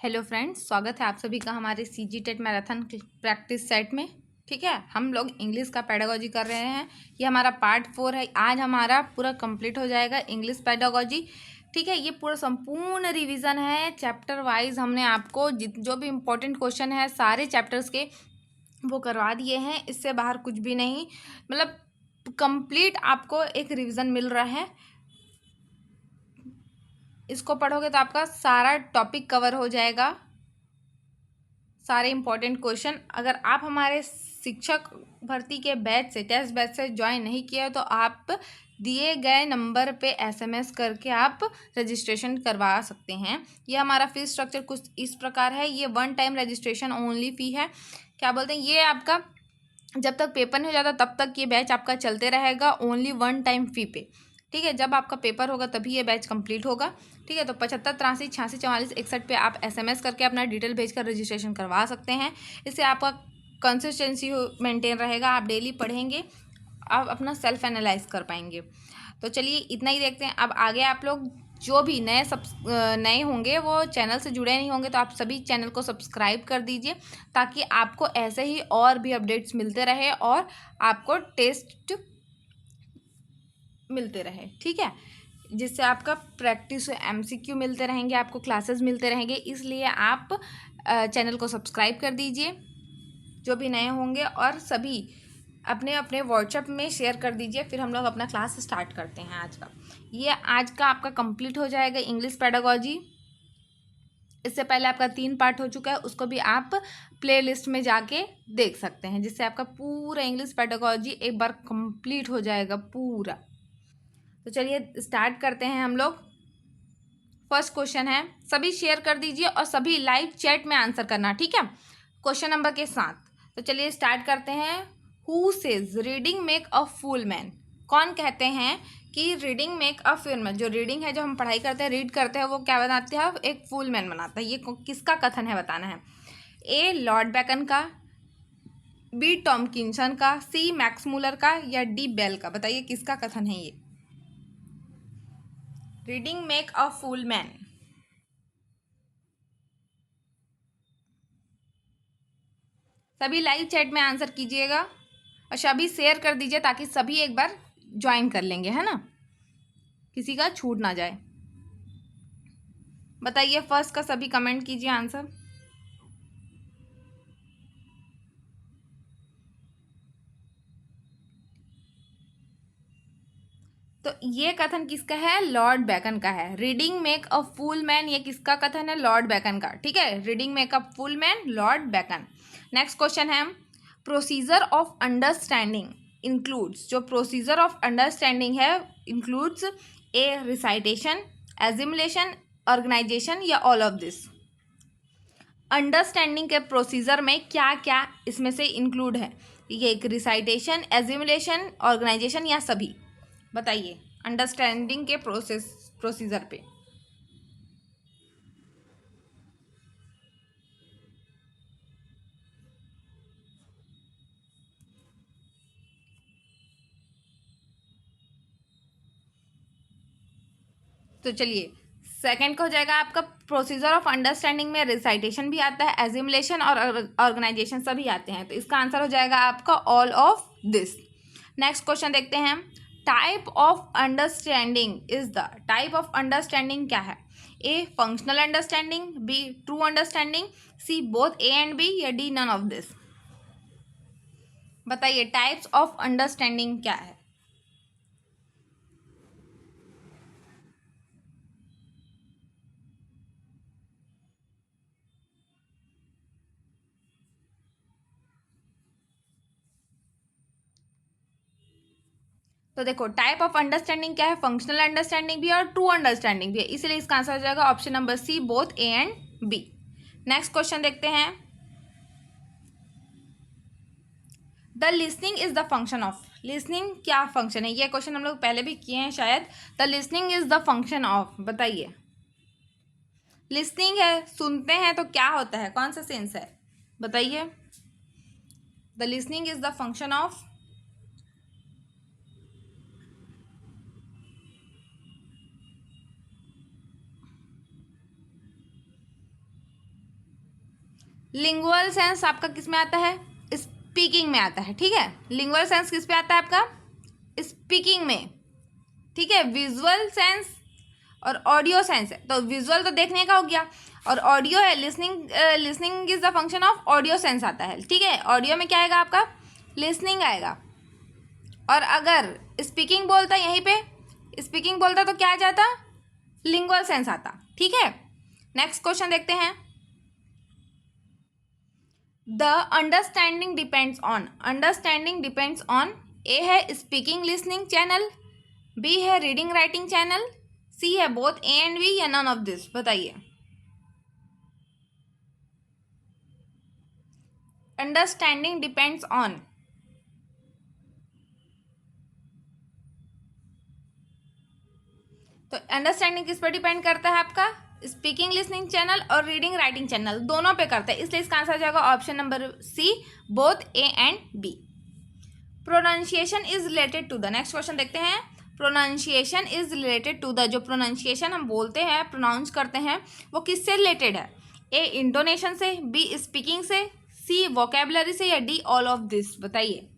Hello friends, स्वागत है आप सभी का हमारे CG TET marathon practice set में। ठीक है, हम लोग इंग्लिश का पेडागोजी कर रहे हैं। ये हमारा पार्ट 4 है। आज हमारा पूरा कंप्लीट हो जाएगा इंग्लिश पेडागोजी। ठीक है, ये पूरा संपूर्ण रिवीजन है। चैप्टर वाइज हमने आपको जो भी इम्पोर्टेंट क्वेश्चन है सारे चैप्टर्स के वो करवा दिए हैं। इससे बाहर कुछ भी नहीं, मतलब कंप्लीट आपको एक रिवीजन मिल रहा है। इसको पढ़ोगे तो आपका सारा टॉपिक कवर हो जाएगा, सारे इंपॉर्टेंट क्वेश्चन। अगर आप हमारे शिक्षक भर्ती के बैच से टेस्ट बैच से ज्वाइन नहीं किया तो आप दिए गए नंबर पे एसएमएस करके आप रजिस्ट्रेशन करवा सकते हैं। ये हमारा फीस स्ट्रक्चर कुछ इस प्रकार है। ये 1 टाइम रजिस्ट्रेशन ओनली फ़ी है। क्या बोलते हैं, ये आपका जब तक पेपर नहीं हो जाता तब तक ये बैच आपका चलते रहेगा, ओनली 1 टाइम फ़ी पे। ठीक है, जब आपका पेपर होगा तभी ये बैच कंप्लीट होगा। ठीक है, तो 75 83 86 44 61 पे आप एसएमएस करके अपना डिटेल भेजकर रजिस्ट्रेशन करवा सकते हैं। इससे आपका कंसिस्टेंसी मेंटेन रहेगा, आप डेली पढ़ेंगे, आप अपना सेल्फ एनालाइज कर पाएंगे। तो चलिए इतना ही देखते हैं। अब आगे आप लोग जो भी नए होंगे वो चैनल से जुड़े नहीं होंगे तो आप सभी चैनल को सब्सक्राइब कर दीजिए, ताकि आपको ऐसे ही और भी अपडेट्स मिलते रहे और आपको टेस्ट मिलते रहे। ठीक है, जिससे आपका प्रैक्टिस एमसीक्यू मिलते रहेंगे, आपको क्लासेस मिलते रहेंगे। इसलिए आप चैनल को सब्सक्राइब कर दीजिए जो भी नए होंगे, और सभी अपने अपने व्हाट्सएप में शेयर कर दीजिए। फिर हम लोग अपना क्लास स्टार्ट करते हैं। आज का आपका कंप्लीट हो जाएगा इंग्लिश पेडागोजी। इससे पहले आपका 3 पार्ट हो चुका है, उसको भी आप प्ले लिस्ट में जाके देख सकते हैं, जिससे आपका पूरा इंग्लिश पेडागोजी एक बार कंप्लीट हो जाएगा पूरा। तो चलिए स्टार्ट करते हैं हम लोग। फर्स्ट क्वेश्चन है, सभी शेयर कर दीजिए और सभी लाइव चैट में आंसर करना। ठीक है, क्वेश्चन नंबर के साथ। तो चलिए स्टार्ट करते हैं। Who says reading make a full man? कौन कहते हैं कि reading make a full man? जो रीडिंग है, जो हम पढ़ाई करते हैं, रीड करते हैं, वो क्या बनाते हैं? एक फूल मैन बनाता है। ये किसका कथन है बताना है। ए लॉर्ड बैकन का, बी टॉमकिंसन का, सी मैक्स मूलर का, या डी बेल का? बताइए किसका कथन है ये। Reading make a full man. सभी लाइव चैट में आंसर कीजिएगा और सभी शेयर कर दीजिए, ताकि सभी एक बार ज्वाइन कर लेंगे, है ना, किसी का छूट ना जाए। बताइए फर्स्ट का सभी कमेंट कीजिए आंसर। तो ये कथन किसका है? लॉर्ड बैकन का है। Reading make a full man, ये किसका कथन है? लॉर्ड बैकन का। ठीक है, reading make a full man, Lord Bacon. Next question है, प्रोसीजर ऑफ अंडरस्टैंडिंग इंक्लूड्स। जो प्रोसीजर ऑफ अंडरस्टैंडिंग है includes a recitation, assimilation, organisation, या ऑल ऑफ दिस? अंडरस्टैंडिंग के प्रोसीजर में क्या क्या इसमें से इंक्लूड है? ये एक रिसाइटेशन, एजिमुलेशन, ऑर्गेनाइजेशन, या सभी? बताइए अंडरस्टैंडिंग के प्रोसीजर पे। तो चलिए सेकंड का हो जाएगा आपका प्रोसीजर ऑफ अंडरस्टैंडिंग में रिसाइटेशन भी आता है, एजिमुलेशन और ऑर्गेनाइजेशन सभी आते हैं। तो इसका आंसर हो जाएगा आपका all of this. Next question देखते हैं, type of understanding is the. Type of understanding क्या है? A functional understanding, B true understanding, C both A and B, या डी नन ऑफ दिस? बताइए टाइप्स ऑफ अंडरस्टैंडिंग क्या है। तो देखो टाइप ऑफ अंडरस्टैंडिंग क्या है? फंक्शनल अंडरस्टैंडिंग भी और ट्रू अंडरस्टैंडिंग भी है, इसलिए इसका आंसर हो जाएगा option number C, both A and B. Next question देखते हैं, the listening is the function of. Listening क्या फंक्शन है? ये क्वेश्चन हम लोग पहले भी किए हैं शायद। The listening is the function of, बताइए। लिसनिंग है, सुनते हैं तो क्या होता है, कौन सा सेंस है? बताइए। The listening is the function of. Lingual sense आपका किस में आता है? स्पीकिंग में आता है, ठीक है। लिंगुअल सेंस किस पे आता है आपका? स्पीकिंग में, ठीक है। विजुअल सेंस और ऑडियो सेंस है, तो विजुअल तो देखने का हो गया, और ऑडियो है listening. Listening is the function of audio sense आता है, ठीक है। ऑडियो में क्या आएगा आपका? लिसनिंग आएगा। और अगर स्पीकिंग बोलता यहीं पे स्पीकिंग बोलता तो क्या आ जाता? लिंगुअल सेंस आता, ठीक है। नेक्स्ट क्वेश्चन देखते हैं। The understanding depends on A है स्पीकिंग लिसनिंग चैनल, बी है रीडिंग राइटिंग चैनल, सी है बोथ ए एंड बी, या नन ऑफ दिस। बताइए। अंडरस्टैंडिंग डिपेंड्स ऑन, तो अंडरस्टैंडिंग किस पर डिपेंड करता है आपका? स्पीकिंग लिसनिंग चैनल और रीडिंग राइटिंग चैनल, दोनों पे करता है, इसलिए इसका आंसर जाएगा option number C, both A and B. Pronunciation is related to the, next question देखते हैं। Pronunciation is related to the, जो प्रोनाउंसिएशन हम बोलते हैं, प्रोनाउंस करते हैं, वो किससे रिलेटेड है? ए इंटोनेशन से, बी स्पीकिंग से, सी वोकेबलरी से, या डी ऑल ऑफ दिस। बताइए।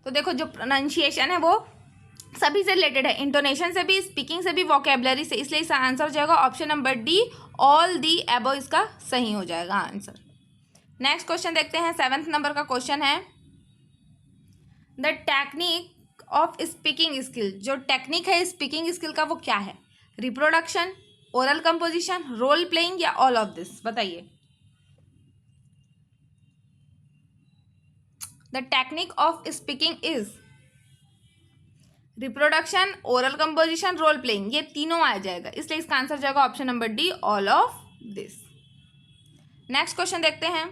तो देखो, जो प्रोनाउंसिएशन है वो सभी से रिलेटेड है, इंटोनेशन से भी, स्पीकिंग से भी, वोकेबलरी से, इसलिए इसका आंसर हो जाएगा option number D, all the above, इसका सही हो जाएगा आंसर। नेक्स्ट क्वेश्चन देखते हैं। 7th नंबर का क्वेश्चन है, the technique of speaking skill, जो टेक्निक है स्पीकिंग स्किल का वो क्या है? Reproduction, oral composition, role playing, या ऑल ऑफ दिस। बताइए। The technique of speaking is reproduction, oral composition, role playing, ये तीनों आ जाएगा, इसलिए इसका आंसर जाएगा option number D, all of this. Next question देखते हैं।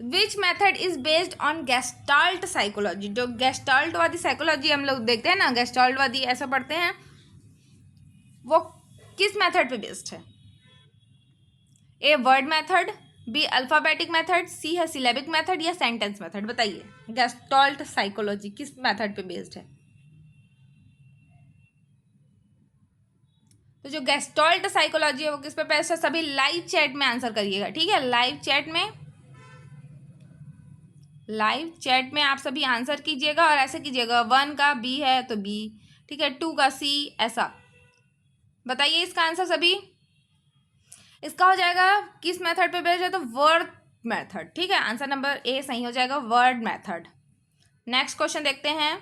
Which method is based on Gestalt psychology, जो गेस्टाल्ट वादी साइकोलॉजी हम लोग देखते हैं ना, गेस्टाल्ट वादी ऐसा पढ़ते हैं, वो किस मेथड पे बेस्ड है? A word method, B alphabetic method, C है सिलेबिक मेथड, या सेंटेंस मेथड। बताइए। गेस्टाल्ट साइकोलॉजी किस मेथड पे बेस्ड है? तो जो गेस्टाल्ट साइकोलॉजी है वो किस पे बेस्ड है? सभी लाइव चैट में आंसर करिएगा, ठीक है। लाइव चैट में आप सभी आंसर कीजिएगा, और ऐसे कीजिएगा, 1 का बी है तो बी, ठीक है, 2 का सी, ऐसा। बताइए इसका आंसर सभी। इसका हो जाएगा किस मेथड पे बेस्ड है? तो वर्ड मेथड, ठीक है। आंसर नंबर ए सही हो जाएगा, वर्ड मेथड। नेक्स्ट क्वेश्चन देखते हैं।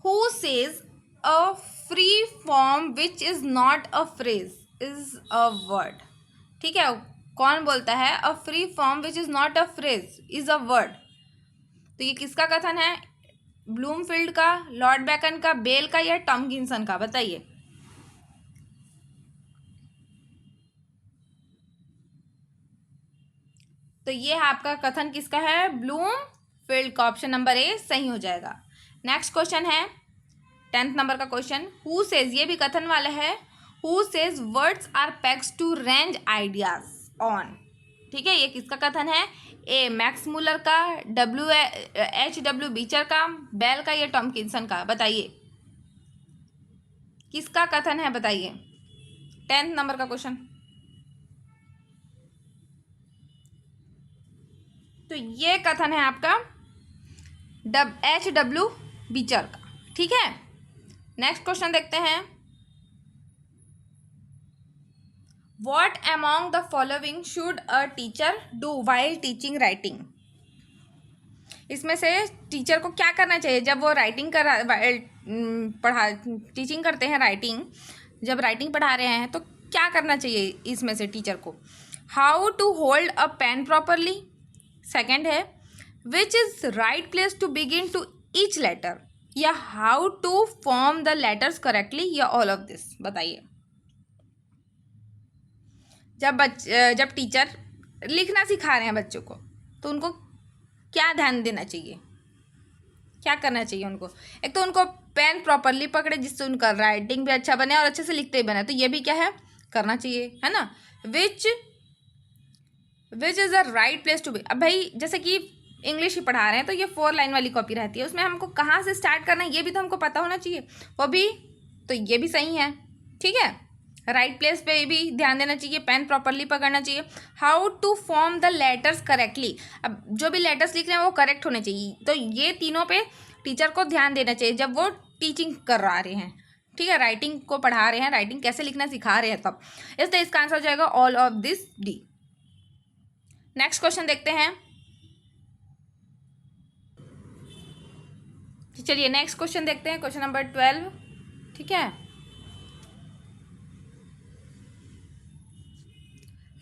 Who says a free form which is not a phrase is a word, ठीक है। कौन बोलता है a free form which is not a phrase is a word? तो ये किसका कथन है? ब्लूमफील्ड का, लॉर्ड बेकन का, बेल का, या टॉमकिंसन का? बताइए। तो ये आपका कथन किसका है? ब्लूमफील्ड का, ऑप्शन नंबर ए सही हो जाएगा। नेक्स्ट क्वेश्चन है 10th नंबर का क्वेश्चन। हु सेज, ये भी कथन वाला है, who says words are pegs to range ideas on, ठीक है। ये किसका कथन है? ए मैक्स मूलर का, W.H.W. बीचर का, बेल का, या टॉमकिंसन का? बताइए किसका कथन है, बताइए। 10th नंबर का क्वेश्चन। तो ये कथन है आपका H.W. बीचर का, ठीक है। नेक्स्ट क्वेश्चन देखते हैं। What among the following should a teacher do while teaching writing? इसमें से टीचर को क्या करना चाहिए जब वो राइटिंग टीचिंग करते हैं, जब राइटिंग पढ़ा रहे हैं तो क्या करना चाहिए इसमें से टीचर को? How to hold a pen properly, second है which is right place to begin to each letter, या how to form the letters correctly, या ऑल ऑफ दिस। बताइए। जब टीचर लिखना सिखा रहे हैं बच्चों को, तो उनको क्या ध्यान देना चाहिए, क्या करना चाहिए उनको? एक तो उनको पेन प्रॉपरली पकड़े, जिससे उनका राइटिंग भी अच्छा बने और अच्छे से लिखते ही बने, तो ये भी क्या है, करना चाहिए, है ना। Which which is the right place to be. अब भाई जैसे कि इंग्लिश ही पढ़ा रहे हैं तो ये 4 लाइन वाली कॉपी रहती है, उसमें हमको कहाँ से स्टार्ट करना है ये भी तो हमको पता होना चाहिए, वो भी तो ये भी सही है, ठीक है। राइट प्लेस पे भी ध्यान देना चाहिए, पेन प्रॉपरली पकड़ना चाहिए। How to form the letters correctly, अब जो भी लेटर्स लिख रहे हैं वो करेक्ट होने चाहिए, तो ये तीनों पे टीचर को ध्यान देना चाहिए जब वो टीचिंग करा रहे हैं, ठीक है, राइटिंग को पढ़ा रहे हैं, राइटिंग कैसे लिखना सिखा रहे हैं तब। इसलिए इसका आंसर हो जाएगा all of this D. Next question देखते हैं। चलिए नेक्स्ट क्वेश्चन देखते हैं, क्वेश्चन नंबर 12, ठीक है।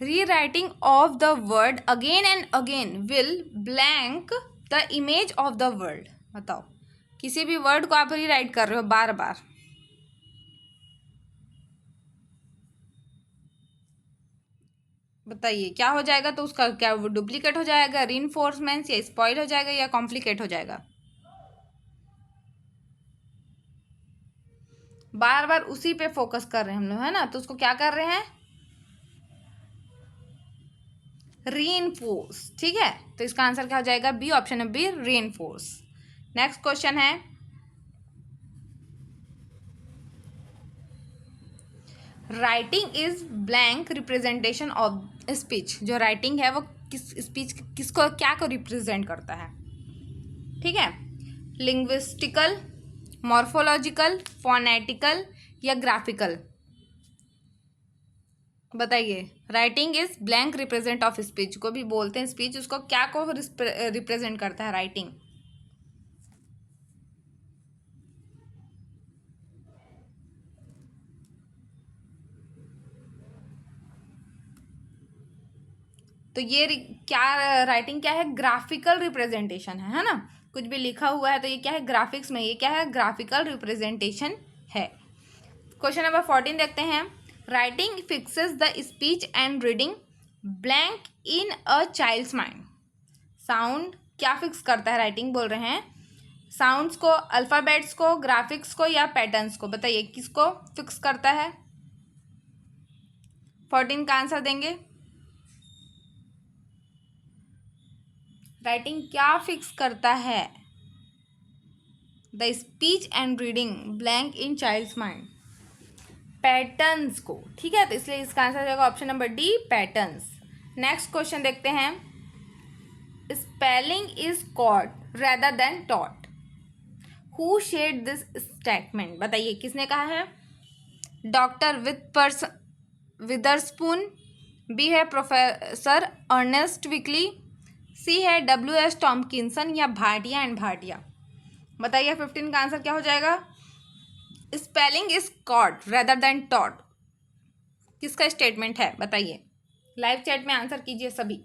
Rewriting of the word again and again will blank the image of the word. बताओ, किसी भी वर्ड को आप रीराइट कर रहे हो बार बार, बताइए क्या हो जाएगा, तो उसका क्या वो डुप्लीकेट हो जाएगा, रीइंफोर्समेंट, या स्पॉइल हो जाएगा, या कॉम्प्लिकेट हो जाएगा। बार बार उसी पे फोकस कर रहे हैं हम लोग, है ना, तो उसको क्या कर रहे हैं, रीइंफोर्स, ठीक है। तो इसका आंसर क्या हो जाएगा, बी, ऑप्शन है बी, रीइंफोर्स। नेक्स्ट क्वेश्चन है, writing is blank representation of speech. जो राइटिंग है वो किस स्पीच, किसको क्या को रिप्रेजेंट करता है, ठीक है। लिंग्विस्टिकल, मॉर्फोलॉजिकल, फोनेटिकल, या ग्राफिकल। बताइए, writing is blank represent of speech, को भी बोलते हैं स्पीच, उसको क्या को रिप्रेजेंट करता है, राइटिंग। तो ये क्या राइटिंग क्या है, ग्राफिकल रिप्रेजेंटेशन है ना। कुछ भी लिखा हुआ है तो ये क्या है, ग्राफिक्स में, ये क्या है, ग्राफिकल रिप्रेजेंटेशन है। क्वेश्चन नंबर 14 देखते हैं। Writing fixes the speech and reading blank in a child's mind. Sound क्या फिक्स करता है, राइटिंग बोल रहे हैं, साउंड्स को, अल्फ़ाबेट्स को, ग्राफिक्स को, या पैटर्न्स को। बताइए किसको फिक्स करता है, 14 का आंसर देंगे। राइटिंग क्या फिक्स करता है, the speech and reading blank in child's mind, patterns को, ठीक है। तो इसलिए इसका आंसर हो जाएगा option number D, patterns. Next question देखते हैं। Spelling is caught rather than taught, who said this statement. बताइए किसने कहा है, डॉक्टर विदर्सपून, बी है प्रोफेसर अर्नेस्ट विकली, सी है W.S. टॉमकिंसन, या भाटिया एंड भाटिया। बताइए 15 का आंसर क्या हो जाएगा, spelling is caught rather than taught, किसका स्टेटमेंट है, बताइए। लाइव चैट में आंसर कीजिए सभी।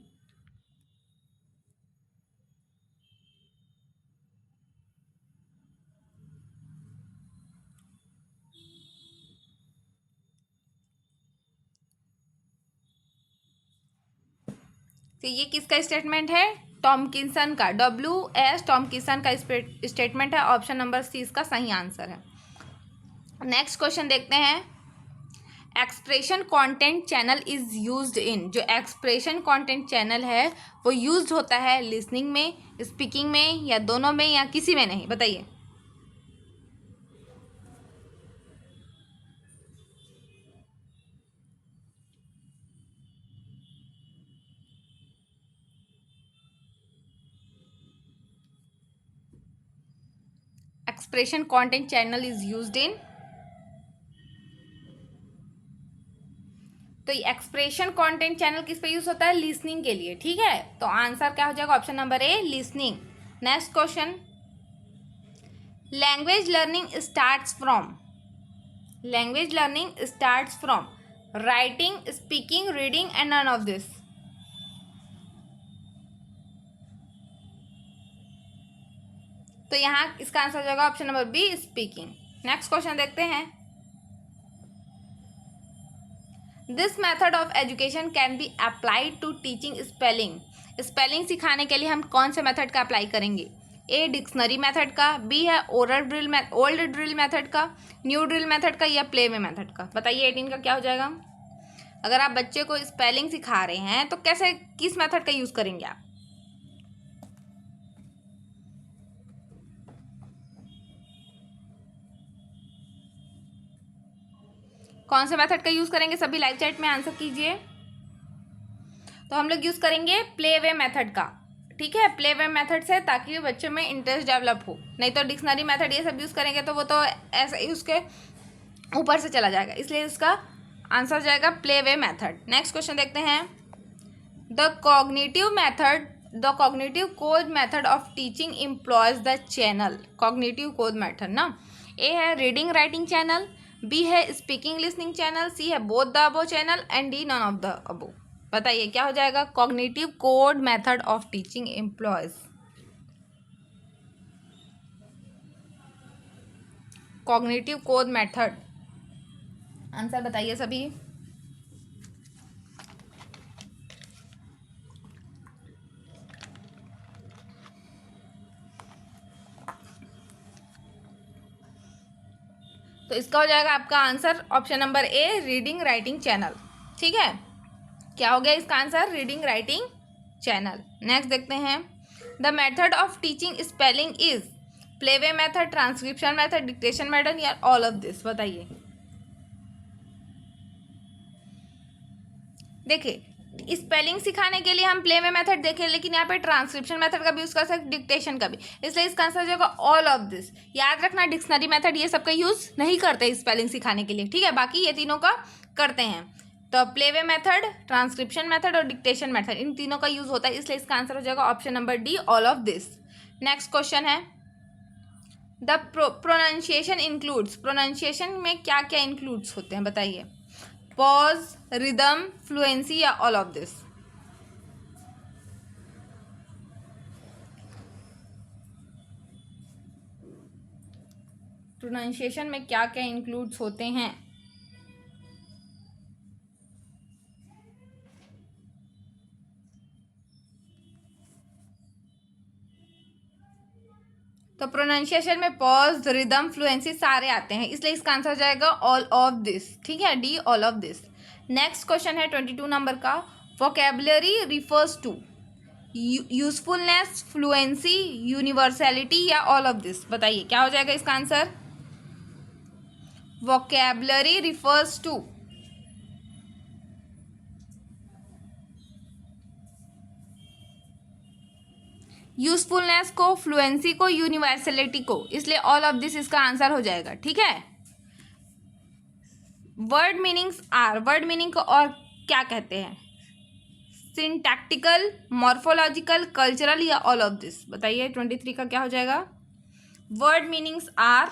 तो ये किसका स्टेटमेंट है, टॉमकिंसन का, W.S. टॉमकिंसन का स्टेटमेंट है, ऑप्शन नंबर सी इसका सही आंसर है। नेक्स्ट क्वेश्चन देखते हैं। Expression content channel is used in, जो एक्सप्रेशन कंटेंट चैनल है वो यूज्ड होता है लिसनिंग में, स्पीकिंग में, या दोनों में, या किसी में नहीं। बताइए। Expression content channel is used in, तो एक्सप्रेशन कंटेंट चैनल किस पे यूज होता है, लिसनिंग के लिए, ठीक है। तो आंसर क्या हो जाएगा, option number A, listening. Next question. Language learning starts from, language learning starts from writing, speaking, reading, and none of this. तो यहाँ इसका आंसर हो जाएगा option number B, speaking. Next question देखते हैं। This method of education can be applied to teaching spelling. स्पेलिंग सिखाने के लिए हम कौन से मेथड का अप्लाई करेंगे, ए डिक्शनरी मेथड का, बी है ओल्ड ड्रिल मेथड का, न्यू ड्रिल मेथड का, या प्ले में मेथड का। बताइए 18 का क्या हो जाएगा, अगर आप बच्चे को स्पेलिंग सिखा रहे हैं तो कैसे, किस मेथड का यूज करेंगे आप? कौन से मेथड का यूज करेंगे? सभी लाइव चैट में आंसर कीजिए। तो हम लोग यूज करेंगे प्ले वे मेथड का, ठीक है, प्ले वे मेथड से, ताकि बच्चों में इंटरेस्ट डेवलप हो। नहीं तो डिक्शनरी मेथड ये सब यूज करेंगे तो वो तो ऐसे ही उसके ऊपर से चला जाएगा, इसलिए इसका आंसर हो जाएगा play way method. Next question देखते हैं। The cognitive code method of teaching employees the channel. Cognitive code method ना, ए है रीडिंग राइटिंग चैनल, बी है स्पीकिंग लिसनिंग चैनल, सी है both the above channel and D none of the above. बताइए क्या हो जाएगा? Cognitive code method of teaching employees, cognitive code method, answer बताइए सभी। तो इसका हो जाएगा आपका आंसर ऑप्शन नंबर ए, रीडिंग राइटिंग चैनल। ठीक है, क्या हो गया इसका answer? Reading writing channel. Next देखते हैं। The method of teaching spelling is playway method, transcription method, dictation method या ऑल ऑफ दिस। बताइए। देखिए, स्पेलिंग सिखाने के लिए हम प्ले में मेथड देखें, लेकिन यहाँ पे ट्रांसक्रिप्शन मेथड का भी यूज कर सकते, डिक्टेशन का भी, इसलिए इसका आंसर हो जाएगा ऑल ऑफ दिस। याद रखना, डिक्शनरी मेथड ये सब का यूज नहीं करते स्पेलिंग सिखाने के लिए, ठीक है, बाकी ये तीनों का करते हैं। तो प्लेवे मेथड, ट्रांसक्रिप्शन मेथड और डिक्टेशन मेथड, इन तीनों का यूज होता है, इसलिए इसका आंसर हो जाएगा option number D, all of this. Next question है। द प्रोनाउंसिएशन इंक्लूड्स, प्रोनाउंसिएशन में क्या क्या इंक्लूड्स होते हैं? बताइए। पॉज, रिदम, फ्लुएंसी या ऑल ऑफ दिस। प्रोनाउंसिएशन में क्या क्या इंक्लूड्स होते हैं? तो प्रोनाउंसिएशन में पॉज, रिदम, फ्लुएंसी सारे आते हैं, इसलिए इसका आंसर हो जाएगा ऑल ऑफ दिस। ठीक है, D, all of this. Next question है 22 नंबर का। Vocabulary refers to usefulness, fluency, universality या ऑल ऑफ दिस। बताइए क्या हो जाएगा इसका answer? Vocabulary refers to usefulness को, फ्लुएंसी को, यूनिवर्सलिटी को, इसलिए ऑल ऑफ दिस इसका आंसर हो जाएगा। ठीक है। Word meanings are, word meaning को और क्या कहते हैं? सिंटैक्टिकल, मॉर्फोलॉजिकल, कल्चरल या ऑल ऑफ दिस। बताइए 23 का क्या हो जाएगा? Word meanings are,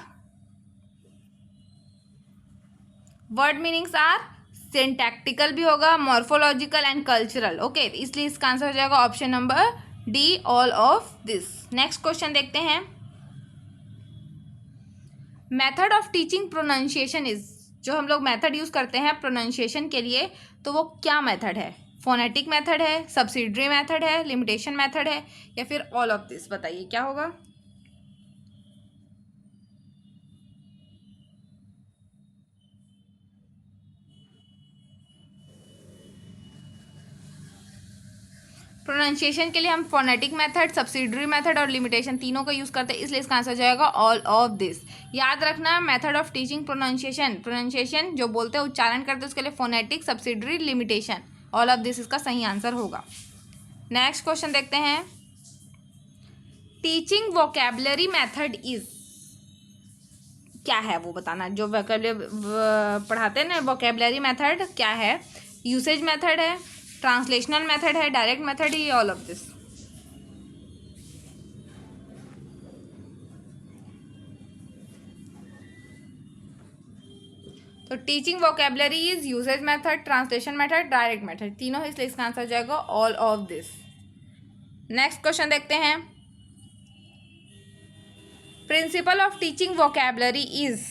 word meanings are syntactical भी होगा, मॉर्फोलॉजिकल एंड कल्चरल। ओके, इसलिए इसका आंसर हो जाएगा option number D, all of this. Next question देखते हैं। Method of teaching pronunciation is, जो हम लोग मेथड यूज करते हैं प्रोनाउंसिएशन के लिए, तो वो क्या मेथड है? फोनेटिक मेथड है, सब्सिडरी मेथड है, लिमिटेशन मेथड है या फिर ऑल ऑफ दिस। बताइए क्या होगा? प्रोनाउंसिएशन के लिए हम फोनेटिक मेथड, सब्सिडरी मेथड और लिमिटेशन तीनों का यूज करते हैं, इसलिए इसका आंसर जाएगा ऑल ऑफ दिस। याद रखना, method of teaching pronunciation, pronunciation जो बोलते हैं, उच्चारण करते हैं, उसके लिए phonetic, subsidiary, limitation, all of this इसका सही आंसर होगा। नेक्स्ट क्वेश्चन देखते हैं। टीचिंग वोकैबुलरी मेथड इज, क्या है वो बताना। जो वोकैबुलरी पढ़ाते हैं ना, वोकैबुलरी मेथड क्या है? यूसेज मेथड है, ट्रांसलेशनल मेथड है, डायरेक्ट मेथड है, ऑल ऑफ दिस। तो teaching vocabulary is usage method, translation method, direct method, तीनों है, इसलिए इसका आंसर हो जाएगा all of this. Next question देखते हैं। Principle of teaching vocabulary is,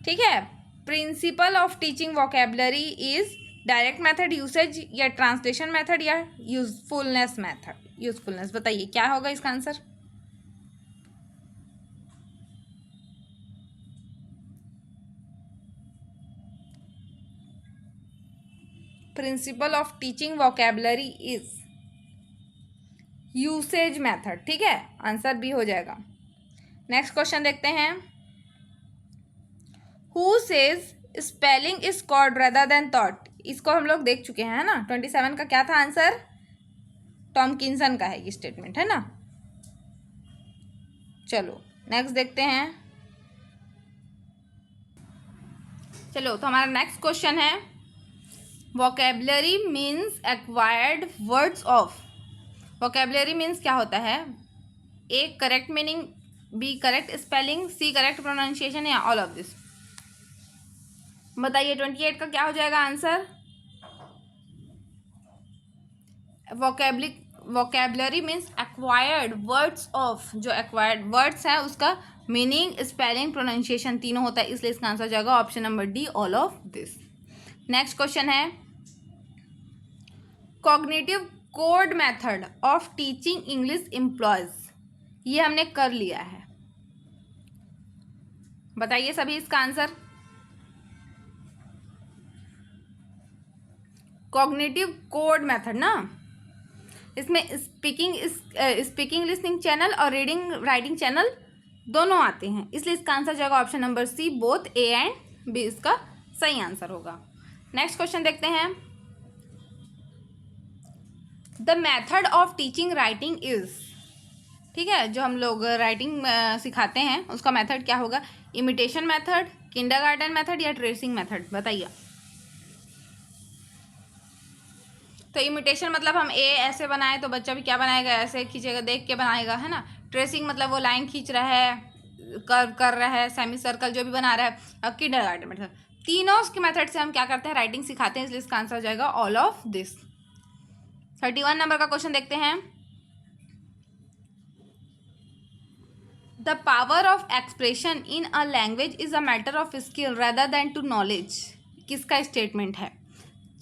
ठीक है, principle of teaching vocabulary is direct method, usage या ट्रांसलेशन मेथड या यूजफुलनेस मेथड। यूजफुलनेस, बताइए क्या होगा इसका answer? Principle of teaching vocabulary is usage method. ठीक है, आंसर बी हो जाएगा। नेक्स्ट क्वेश्चन देखते हैं। Who says spelling is caught rather than thought. इसको हम लोग देख चुके हैं, है ना। 27 का क्या था आंसर? टॉमकिंसन का है ये स्टेटमेंट, है ना। चलो नेक्स्ट देखते हैं। चलो तो हमारा नेक्स्ट क्वेश्चन है, vocabulary means acquired words of. Vocabulary means क्या होता है? A correct meaning, B correct spelling, C correct pronunciation, या ऑल ऑफ दिस। बताइए 28 का क्या हो जाएगा answer? Vocabulary means acquired words of. जो एक्वायर्ड वर्ड्स है उसका मीनिंग, स्पेलिंग, प्रोनाउंसिएशन तीनों होता है, इसलिए इसका आंसर हो जाएगा option number D, all of this. Next question है, cognitive code method of teaching English employs. ये हमने कर लिया है, बताइए सभी इसका आंसर। कॉग्निटिव कोड मेथड ना, इसमें स्पीकिंग लिसनिंग चैनल और रीडिंग राइटिंग चैनल दोनों आते हैं, इसलिए इसका आंसर जाएगा option number C, both A and B इसका सही आंसर होगा। नेक्स्ट क्वेश्चन देखते हैं, the method of teaching writing is. ठीक है, जो हम लोग राइटिंग सिखाते हैं उसका मेथड क्या होगा? इमिटेशन मेथड, किंडरगार्टन मेथड, या ट्रेसिंग मेथड, बताइए। तो इमिटेशन मतलब हम ए ऐसे बनाए तो बच्चा भी क्या बनाएगा? ऐसे खींचेगा, देख के बनाएगा, है ना। ट्रेसिंग मतलब वो लाइन खींच रहा है, कर्व कर रहा है, सेमी सर्कल जो भी बना रहा है। अब किंडरगार्टन मेथड, तीनों के मेथड से हम क्या करते हैं? राइटिंग सिखाते हैं, इसलिए इसका आंसर हो जाएगा ऑल ऑफ दिस। 31 नंबर का क्वेश्चन देखते हैं, the power of expression in a language is a matter of skill rather than to knowledge. किसका स्टेटमेंट है?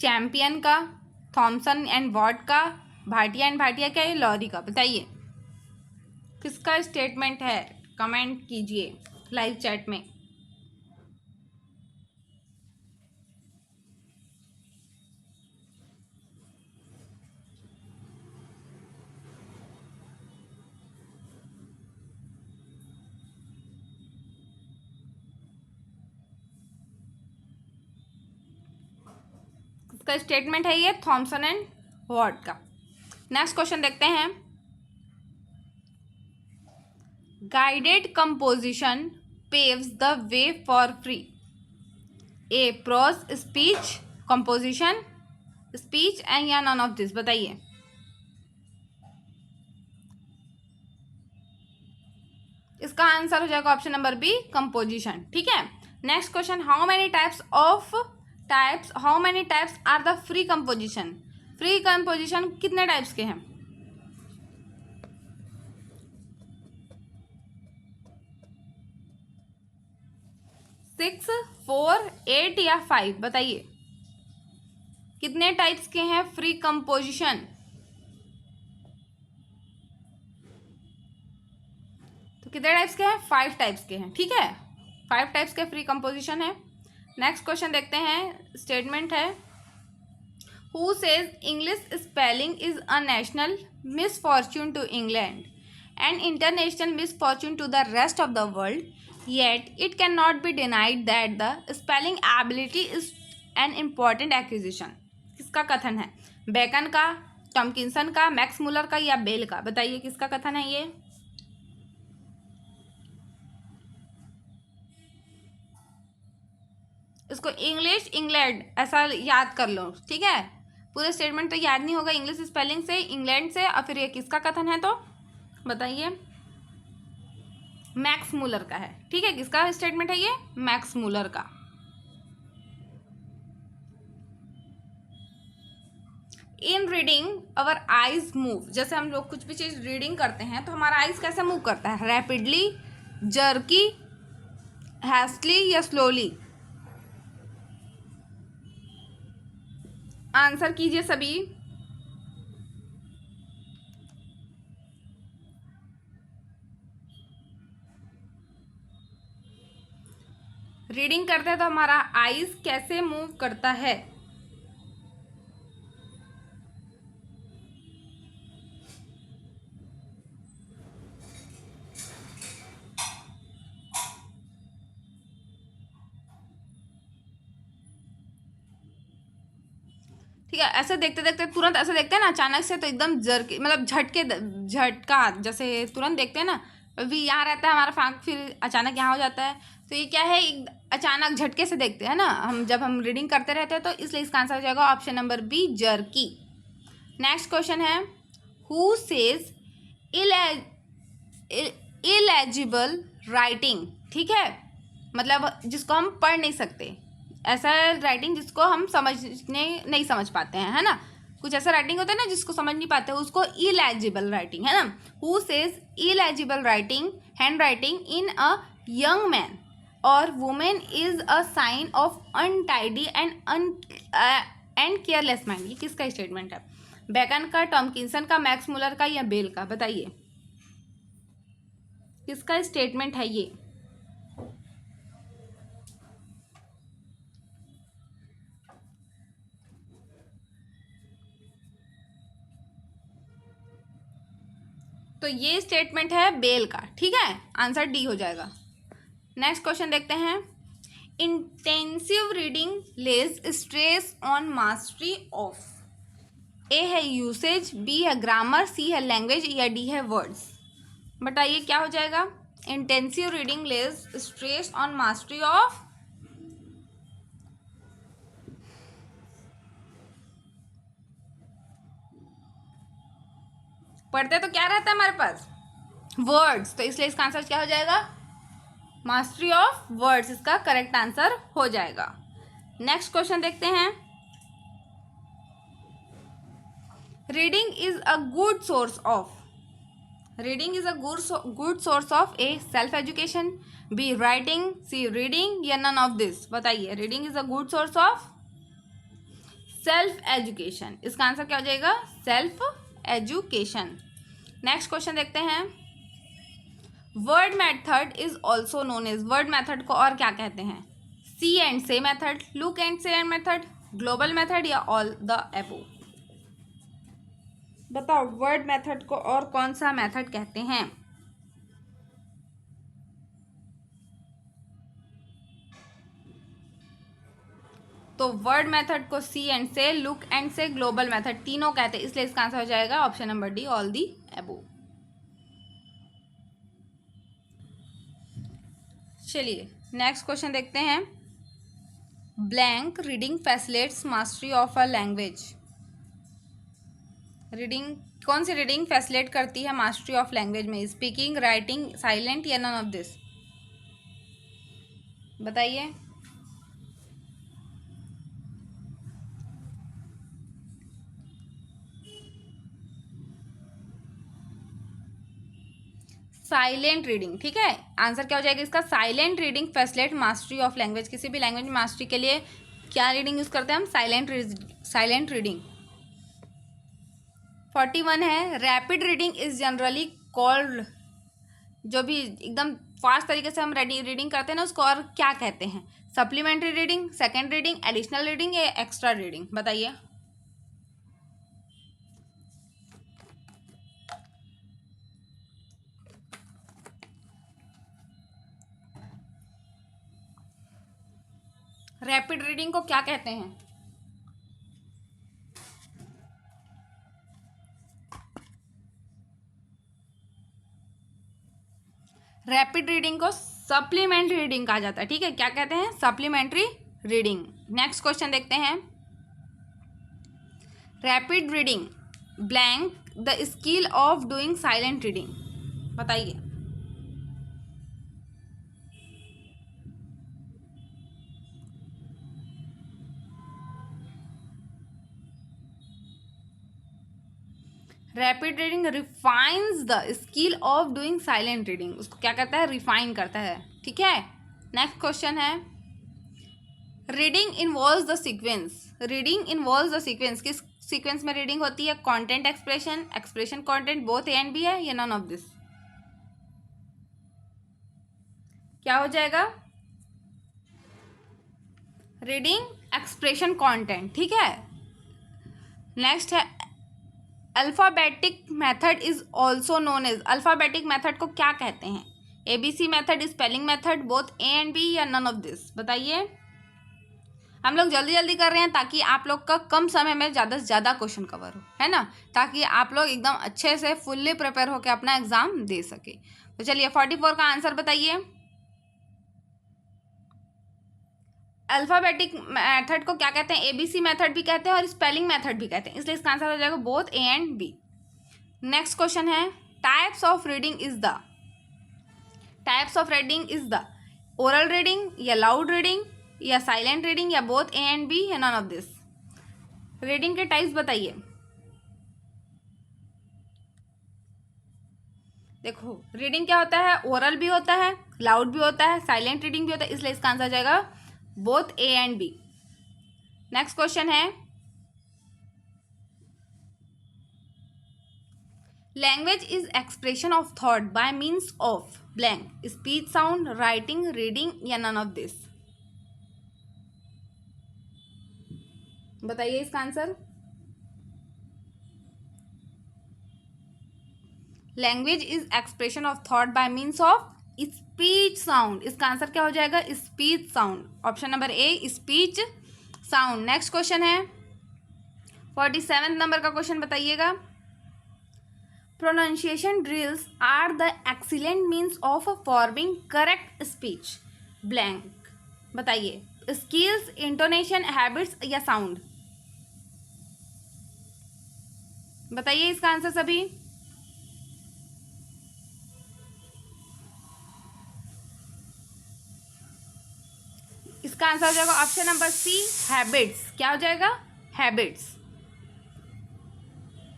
चैंपियन का, थॉमसन एंड वॉट का, भाटिया एंड भाटिया का, या लॉरी का? बताइए किसका स्टेटमेंट है, कमेंट कीजिए लाइव चैट में। किसका स्टेटमेंट है ये? थॉमसन एंड वॉट का। नेक्स्ट क्वेश्चन देखते हैं, guided composition paves the way for free. A prose speech composition speech and या नन ऑफ दिस, बताइए। इसका आंसर हो जाएगा ऑप्शन नंबर बी, कंपोजिशन। ठीक है, next question, how many types are the free composition. Free composition कितने types के हैं? 6, 4, 8 या 5, बताइए कितने टाइप्स के हैं फ्री कंपोजिशन? तो कितने टाइप्स के हैं? 5 टाइप्स के हैं। ठीक है, 5 टाइप्स के फ्री कंपोजिशन है। नेक्स्ट क्वेश्चन देखते हैं, स्टेटमेंट है, who says English spelling is a national misfortune to England and international misfortune to the rest of the world, yet it cannot be denied that the spelling ability is an important acquisition। किसका कथन है? Bacon का, टॉमकिंसन का, Max Muller का, या bell का? बताइए किसका कथन है ये? इसको इंग्लिश इंग्लैंड ऐसा याद कर लो। ठीक है, पूरे स्टेटमेंट तो याद नहीं होगा, इंग्लिश स्पेलिंग से, इंग्लैंड से, और फिर ये किसका कथन है? तो बताइए। मैक्स मुलर का है। ठीक है, किसका स्टेटमेंट है ये? मैक्स मुलर का। इन रीडिंग अवर आईज मूव। जैसे हम लोग कुछ भी चीज रीडिंग करते हैं तो हमारा आईज कैसे मूव करता है? रैपिडली, जर्की, हैस्टली, या स्लोली? आंसर कीजिए सभी। रीडिंग करते हैं तो हमारा आईज कैसे मूव करता है? ठीक है। ऐसे देखते देखते तुरंत ऐसे देखते हैं ना अचानक से, तो एकदम मतलब झटका, जैसे तुरंत देखते हैं ना, अभी यहाँ रहता है हमारा फाँक, फिर अचानक यहाँ हो जाता है, तो ये क्या है, अचानक झटके से देखते हैं ना हम, जब हम रीडिंग करते रहते हैं, तो इसलिए इसका आंसर हो जाएगा option number B, jerky. Next question है, हु सेज इलेजिबल राइटिंग, ठीक है, मतलब जिसको हम पढ़ नहीं सकते, ऐसा राइटिंग जिसको हम नहीं समझ पाते हैं, है ना, कुछ ऐसा राइटिंग होता है ना जिसको समझ नहीं पाते, उसको इलेजिबल राइटिंग, है ना। Who says illegible writing, handwriting in a young man और women is a sign of untidy and careless mind. ये किसका स्टेटमेंट है? बैकन का, टॉमकिंसन का, मैक्स मुलर का या बेल का? बताइए किसका स्टेटमेंट है ये? तो ये स्टेटमेंट है बेल का, ठीक है, आंसर डी हो जाएगा। नेक्स्ट क्वेश्चन देखते हैं, intensive reading lays stress on mastery of, A है यूसेज, बी है ग्रामर, सी है लैंग्वेज या डी है वर्ड्स? बताइए क्या हो जाएगा? Intensive reading lays stress on mastery of, पढ़ते तो क्या रहता है हमारे पास? वर्ड्स, तो इसलिए इसका आंसर क्या हो जाएगा? मास्टरी ऑफ वर्ड्स इसका करेक्ट आंसर हो जाएगा। नेक्स्ट क्वेश्चन देखते हैं, reading is a good source of, reading is a good source of, A self education, B writing, C reading या नन ऑफ दिस? बताइए, reading is a good source of self education, इसका answer क्या हो जाएगा? Self education. Next question देखते हैं, word method is also known as, word method को और क्या कहते हैं? सी एंड से मेथड, लुक एंड से मेथड, ग्लोबल मेथड या ऑल द एबो? बताओ वर्ड मेथड को और कौन सा मेथड कहते हैं? तो वर्ड मेथड को सी एंड से, लुक एंड से, ग्लोबल मेथड तीनों कहते हैं, इसलिए इसका आंसर हो जाएगा option number D, all the एबो। चलिए नेक्स्ट क्वेश्चन देखते हैं, blank reading facilitates mastery of a language, reading कौन सी रीडिंग फैसिलिटेट करती है मास्टरी ऑफ लैंग्वेज में? स्पीकिंग, राइटिंग, साइलेंट या नन ऑफ दिस? बताइए। साइलेंट रीडिंग, ठीक है, आंसर क्या हो जाएगा इसका? Silent reading facilitate mastery of language. किसी भी लैंग्वेज में मास्टरी के लिए क्या रीडिंग यूज करते हैं हम? Silent reading. 41 है, rapid reading is generally called, जो भी एकदम फास्ट तरीके से हम रीडिंग करते हैं ना उसको और क्या कहते हैं? Supplementary reading, second reading, additional reading या एक्स्ट्रा रीडिंग? बताइए। रैपिड रीडिंग को क्या कहते हैं? रैपिड रीडिंग को सप्लीमेंट्री रीडिंग कहा जाता है, ठीक है, क्या कहते हैं? Supplementary reading. नेक्स्ट क्वेश्चन देखते हैं, rapid reading blank the skill of doing silent reading. बताइए। Rapid reading refines the skill of doing silent reading, उसको क्या करता है? रिफाइन करता है, ठीक है। नेक्स्ट क्वेश्चन है, reading involves the sequence, reading involves the sequence, किस सीक्वेंस में रीडिंग होती है? Content, expression, expression content, both A and B है या नन ऑफ दिस? क्या हो जाएगा? रीडिंग, एक्सप्रेशन, कंटेंट, ठीक है। नेक्स्ट है, alphabetic method is also known as, alphabetic method को क्या कहते हैं? ABC method, spelling method, both A and B या नन ऑफ दिस? बताइए। हम लोग जल्दी जल्दी कर रहे हैं ताकि आप लोग का कम समय में ज़्यादा से ज़्यादा क्वेश्चन कवर हो, है ना, ताकि आप लोग एकदम अच्छे से फुल्ली प्रिपेयर होकर अपना एग्जाम दे सके। तो चलिए 44 का आंसर बताइए। अल्फ़ाबेटिक मेथड को क्या कहते हैं? ABC मेथड भी कहते हैं और स्पेलिंग मेथड भी कहते हैं, इसलिए इसका आंसर हो जाएगा both A and B। Next question है, types of reading is the oral reading या लाउड रीडिंग या साइलेंट रीडिंग या बोथ A एंड B या नन ऑफ दिस। रीडिंग के टाइप्स बताइए। देखो रीडिंग क्या होता है, ओरल भी होता है, लाउड भी होता है, साइलेंट रीडिंग भी होता है, इसलिए इसका आंसर हो जाएगा both A and B। Next question है, language is expression of thought by means of blank, speech, sound, writing, reading या नन ऑफ दिस। बताइए इसका answer. Language is expression of thought by means of speech sound, इसका answer क्या हो जाएगा? Speech sound, option number A speech sound. Next question है 47 number का question बताइएगा। Pronunciation drills are the excellent means of forming correct speech blank. बताइए, skills, intonation, habits या sound. बताइए इसका आंसर सभी। इसका आंसर हो जाएगा ऑप्शन नंबर सी हैबिट्स। क्या हो जाएगा? हैबिट्स।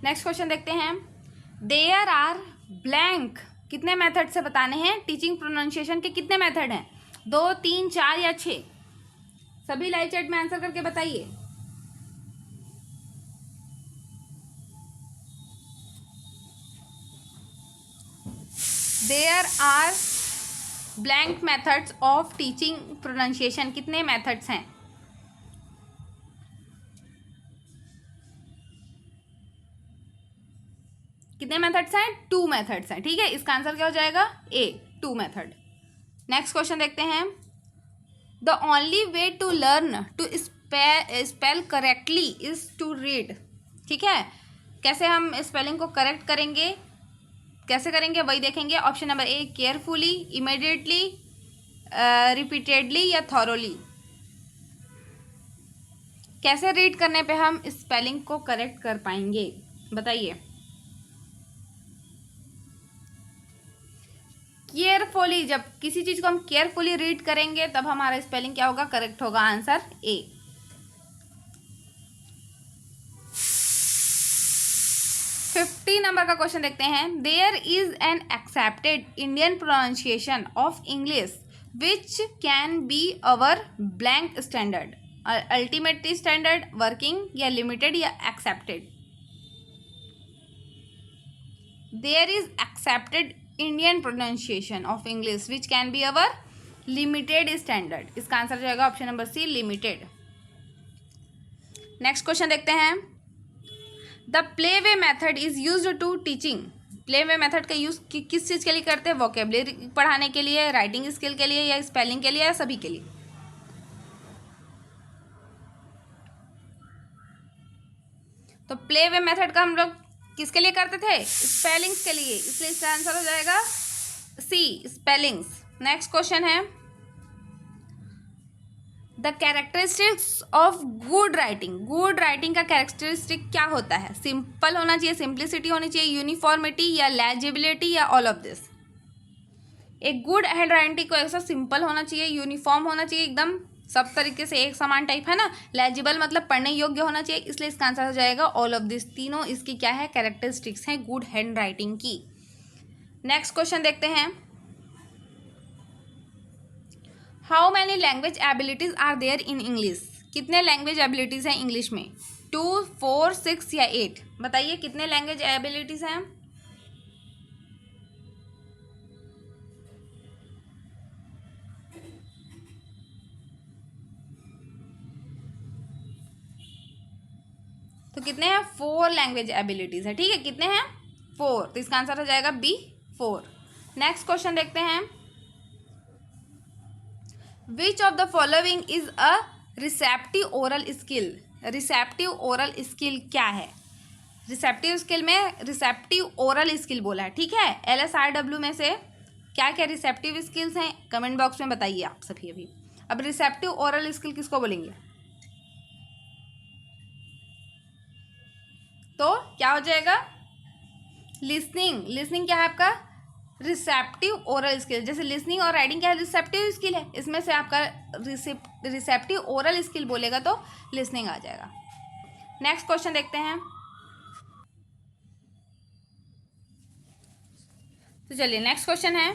नेक्स्ट क्वेश्चन देखते हैं। देयर आर ब्लैंक कितने मेथड से बताने हैं? टीचिंग प्रोनाउंसिएशन के कितने मेथड हैं? 2, 3, 4 या 6? सभी लाइव चैट में आंसर करके बताइए। There are blank methods of teaching pronunciation, कितने मेथड्स हैं? कितने मेथड्स हैं? 2 मेथड्स हैं। ठीक है, इसका आंसर क्या हो जाएगा? ए 2 मेथड। नेक्स्ट क्वेश्चन देखते हैं। The only way to learn to spell correctly is to read. ठीक है, कैसे हम स्पेलिंग को करेक्ट करेंगे, कैसे करेंगे वही देखेंगे। ऑप्शन नंबर ए केयरफुली, इमीडिएटली, रिपीटेडली या थॉरोली। कैसे रीड करने पे हम स्पेलिंग को करेक्ट कर पाएंगे? बताइए। केयरफुली, जब किसी चीज को हम केयरफुली रीड करेंगे तब हमारा स्पेलिंग क्या होगा? करेक्ट होगा। Answer A. 50 नंबर का क्वेश्चन देखते हैं। There is an accepted Indian pronunciation of English which can be our blank standard, ultimate standard, working या लिमिटेड या accepted. There is accepted Indian pronunciation of English which can be our limited standard. इसका answer जाएगा option number C limited. Next question देखते हैं। The play way method is use to teaching. Play way method का use किस चीज़ के लिए करते हैं? वोकेबलरी पढ़ाने के लिए, राइटिंग स्किल के लिए या स्पेलिंग के लिए या सभी के लिए? तो प्ले वे मेथड का हम लोग किसके लिए करते थे? स्पेलिंग्स के लिए, इसलिए इसका आंसर हो जाएगा सी स्पेलिंग्स। नेक्स्ट क्वेश्चन है। The characteristics of good writing. Good writing का कैरेक्टरिस्टिक क्या होता है? सिंपल होना चाहिए, सिंप्लिसिटी होनी चाहिए, यूनिफॉर्मिटी या लेजिबिलिटी या ऑल ऑफ दिस। एक गुड हैंड राइटिंग को ऐसा सिंपल होना चाहिए, यूनिफॉर्म होना चाहिए, एकदम सब तरीके से एक समान टाइप, है ना। लेजिबल मतलब पढ़ने योग्य होना चाहिए, इसलिए इसका आंसर हो जाएगा ऑल ऑफ दिस। तीनों इसकी क्या है? कैरेक्टरिस्टिक्स हैं गुड हैंड राइटिंग की। नेक्स्ट क्वेश्चन देखते हैं। How many language abilities are there in English. कितने लैंग्वेज एबिलिटीज हैं इंग्लिश में? 2, 4, 6 या 8? बताइए कितने लैंग्वेज एबिलिटीज हैं? तो कितने हैं? 4 लैंग्वेज एबिलिटीज है। ठीक है, कितने हैं? 4। तो इसका आंसर हो जाएगा बी 4। नेक्स्ट क्वेश्चन देखते हैं। Which of the following is a receptive oral skill, receptive oral skill क्या है? रिसेप्टिव स्किल में रिसेप्टिव ओरल स्किल बोला है, ठीक है। LSRW में से क्या क्या रिसेप्टिव स्किल्स हैं कमेंट बॉक्स में बताइए आप सभी अभी। अब रिसेप्टिव ओरल स्किल किसको बोलेंगे? तो क्या हो जाएगा? लिसनिंग। लिसनिंग क्या है आपका? Receptive oral skill. जैसे लिसनिंग और राइटिंग क्या है? रिसेप्टिव स्किल है। इसमें से आपका रिसेप्टिव ओरल स्किल बोलेगा तो लिसनिंग आ जाएगा। नेक्स्ट क्वेश्चन देखते हैं। तो चलिए नेक्स्ट क्वेश्चन है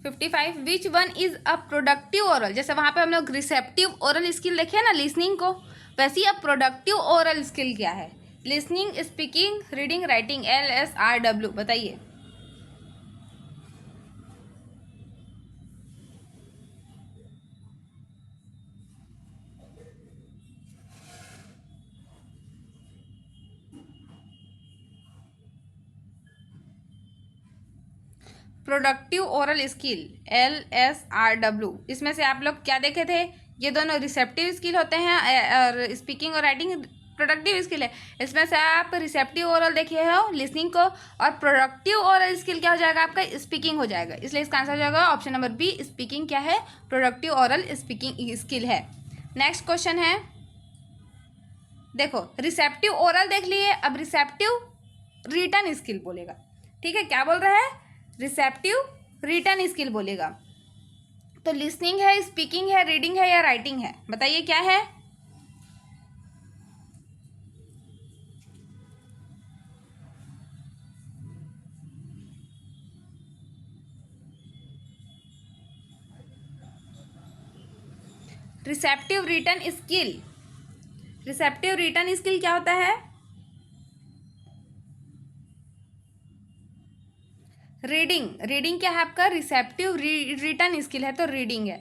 55, which one is a productive oral. जैसे वहां पे हम लोग रिसेप्टिव ओरल स्किल देखे ना लिसनिंग को, वैसे ही अब प्रोडक्टिव ओरल स्किल क्या है? Listening, speaking, reading, writing, LSRW बताइए। प्रोडक्टिव ओरल स्किल LSRW, इसमें से आप लोग क्या देखे थे? ये दोनों रिसेप्टिव स्किल होते हैं और स्पीकिंग और राइटिंग प्रोडक्टिव स्किल है। इसमें से आप रिसेप्टिव ओरल देखे हो लिसनिंग को, और प्रोडक्टिव ओरल स्किल क्या हो जाएगा आपका? स्पीकिंग हो जाएगा। इसलिए इसका आंसर हो जाएगा ऑप्शन नंबर बी, स्पीकिंग क्या है? प्रोडक्टिव ओरल स्पीकिंग स्किल है। नेक्स्ट क्वेश्चन है, देखो रिसेप्टिव ओरल देख लिए, अब रिसेप्टिव रिटन स्किल बोलेगा, ठीक है। क्या बोल रहा है? रिसेप्टिव रिटन स्किल बोलेगा। तो लिसनिंग है, स्पीकिंग है, रीडिंग है या राइटिंग है? बताइए क्या है? Receptive written skill. Receptive written skill क्या होता है? रीडिंग। रीडिंग क्या है आपका? रिसेप्टिव रिटन स्किल है तो रीडिंग है।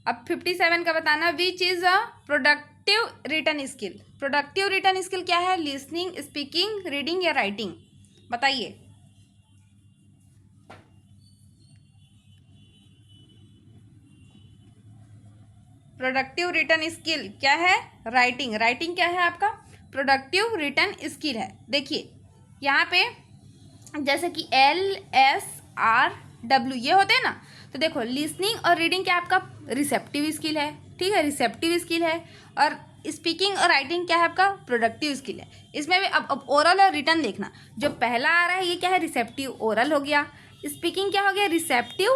अब 57 का बताना, which is a productive written skill. Productive written skill क्या है? लिसनिंग, स्पीकिंग, रीडिंग या राइटिंग? बताइए। प्रोडक्टिव रिटन स्किल क्या है? राइटिंग। राइटिंग क्या है आपका? प्रोडक्टिव रिटन स्किल है। देखिए यहाँ पे जैसे कि LSRW ये होते हैं ना, तो देखो लिसनिंग और रीडिंग क्या आपका? रिसेप्टिव स्किल है, ठीक है, रिसेप्टिव स्किल है। और स्पीकिंग और राइटिंग क्या है आपका? प्रोडक्टिव स्किल है। इसमें भी अब ओरल और रिटन देखना, जो पहला आ रहा है ये क्या है? रिसेप्टिव ओरल हो गया। स्पीकिंग क्या हो गया? रिसेप्टिव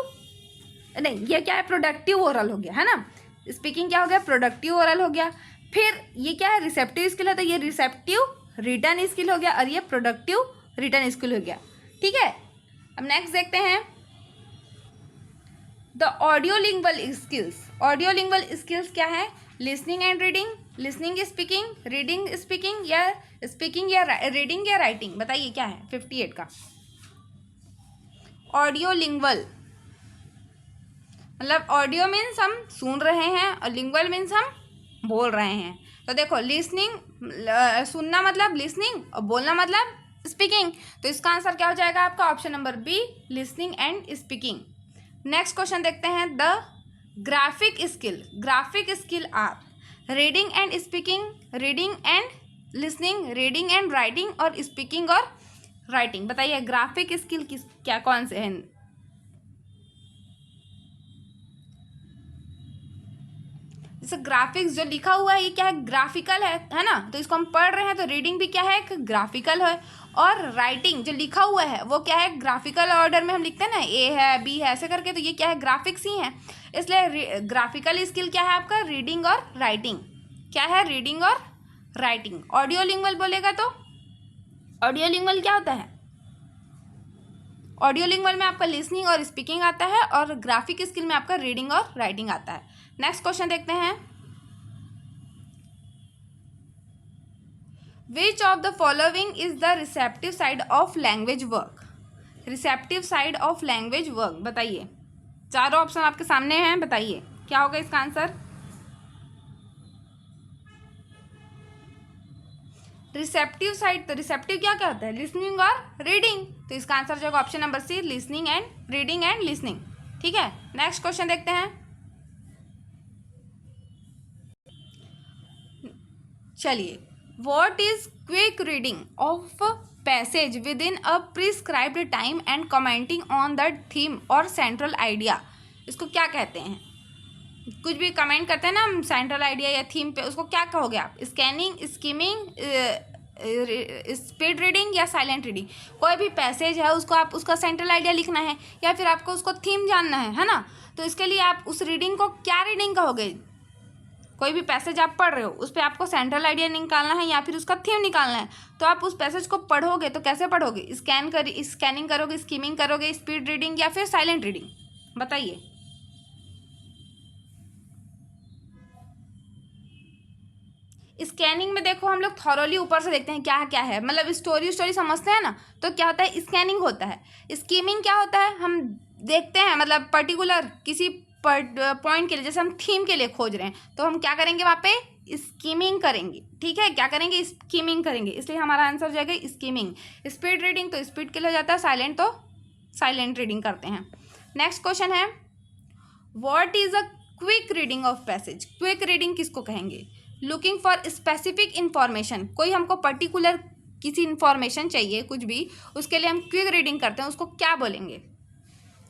नहीं, ये क्या है? प्रोडक्टिव ओरल हो गया, है ना। स्पीकिंग क्या हो गया? प्रोडक्टिव ओरल हो गया। फिर ये क्या है? रिसेप्टिव स्किल है, तो ये रिसेप्टिव रिटन स्किल हो गया, और ये प्रोडक्टिव रिटन स्किल हो गया, ठीक है। अब नेक्स्ट देखते हैं the audiolingual skills. Audiolingual skills क्या है? Listening and reading, listening speaking, reading speaking या स्पीकिंग या रीडिंग या राइटिंग? बताइए क्या है 58 का? ऑडियोलिंगुअल मतलब ऑडियो मीन्स हम सुन रहे हैं और लिंगुअल मीन्स हम बोल रहे हैं। तो देखो लिसनिंग सुनना मतलब लिसनिंग और बोलना मतलब स्पीकिंग, तो इसका आंसर क्या हो जाएगा आपका? Option number B, listening and speaking. Next question देखते हैं, the graphic skill. Graphic skill are reading and speaking, reading and listening, reading and writing और स्पीकिंग और राइटिंग। बताइए ग्राफिक स्किल किस क्या कौन से हैं? जैसे ग्राफिक्स जो लिखा हुआ है ये क्या है? ग्राफिकल है ना, तो इसको हम पढ़ रहे हैं तो रीडिंग भी क्या है? एक ग्राफिकल है। और राइटिंग जो लिखा हुआ है वो क्या है? ग्राफिकल ऑर्डर में हम लिखते हैं ना, ए है, बी है, ऐसे करके, तो ये क्या है? ग्राफिक्स ही है। इसलिए ग्राफिकल स्किल क्या है आपका? रीडिंग और राइटिंग। क्या है? रीडिंग और राइटिंग। ऑडियोलिंगुअल बोलेगा तो ऑडियोलिंगुअल क्या होता है? ऑडियोलिंगुअल में आपका लिसनिंग और स्पीकिंग आता है, और ग्राफिक स्किल में आपका रीडिंग और राइटिंग आता है। नेक्स्ट क्वेश्चन देखते हैं, which of the following is the receptive side of language work. Receptive side of language work बताइए। चारों ऑप्शन आपके सामने हैं, बताइए क्या होगा इसका आंसर? रिसेप्टिव साइड, तो रिसेप्टिव क्या क्या होता है? लिसनिंग और रीडिंग, तो इसका आंसर जो होगा option number C, listening and reading and listening, ठीक है। नेक्स्ट क्वेश्चन देखते हैं, चलिए, what is quick reading of passage within a prescribed time and commenting on the theme और सेंट्रल आइडिया, इसको क्या कहते हैं? कुछ भी कमेंट करते हैं ना हम सेंट्रल आइडिया या थीम पे, उसको क्या कहोगे आप? स्कैनिंग, स्कीमिंग, स्पीड रीडिंग या साइलेंट रीडिंग? कोई भी पैसेज है उसको आप उसका सेंट्रल आइडिया लिखना है या फिर आपको उसको थीम जानना है ना, तो इसके लिए आप उस रीडिंग को क्या रीडिंग कहोगे? कोई भी पैसेज आप पढ़ रहे हो उस पर आपको सेंट्रल आइडिया निकालना है या फिर उसका थीम निकालना है, तो आप उस पैसेज को पढ़ोगे तो कैसे पढ़ोगे? स्कैनिंग करोगे, स्कीमिंग करोगे, स्पीड रीडिंग या फिर साइलेंट रीडिंग? बताइए। स्कैनिंग में देखो हम लोग थॉरोली ऊपर से देखते हैं क्या है, मतलब स्टोरी समझते हैं ना, तो क्या होता है? स्कैनिंग होता है। स्कीमिंग क्या होता है? हम देखते हैं, मतलब पर्टिकुलर किसी पॉइंट के लिए, जैसे हम थीम के लिए खोज रहे हैं तो हम क्या करेंगे? वहाँ पे स्कीमिंग करेंगे। ठीक है, क्या करेंगे? स्कीमिंग करेंगे, इसलिए हमारा आंसर हो जाएगा स्कीमिंग। स्पीड रीडिंग तो स्पीड के लिए हो जाता है, साइलेंट तो साइलेंट रीडिंग करते हैं। नेक्स्ट क्वेश्चन है, what is a quick reading of passage? Quick reading किसको कहेंगे? लुकिंग फॉर स्पेसिफिक इंफॉर्मेशन, कोई हमको पर्टिकुलर किसी इंफॉर्मेशन चाहिए कुछ भी, उसके लिए हम क्विक रीडिंग करते हैं, उसको क्या बोलेंगे?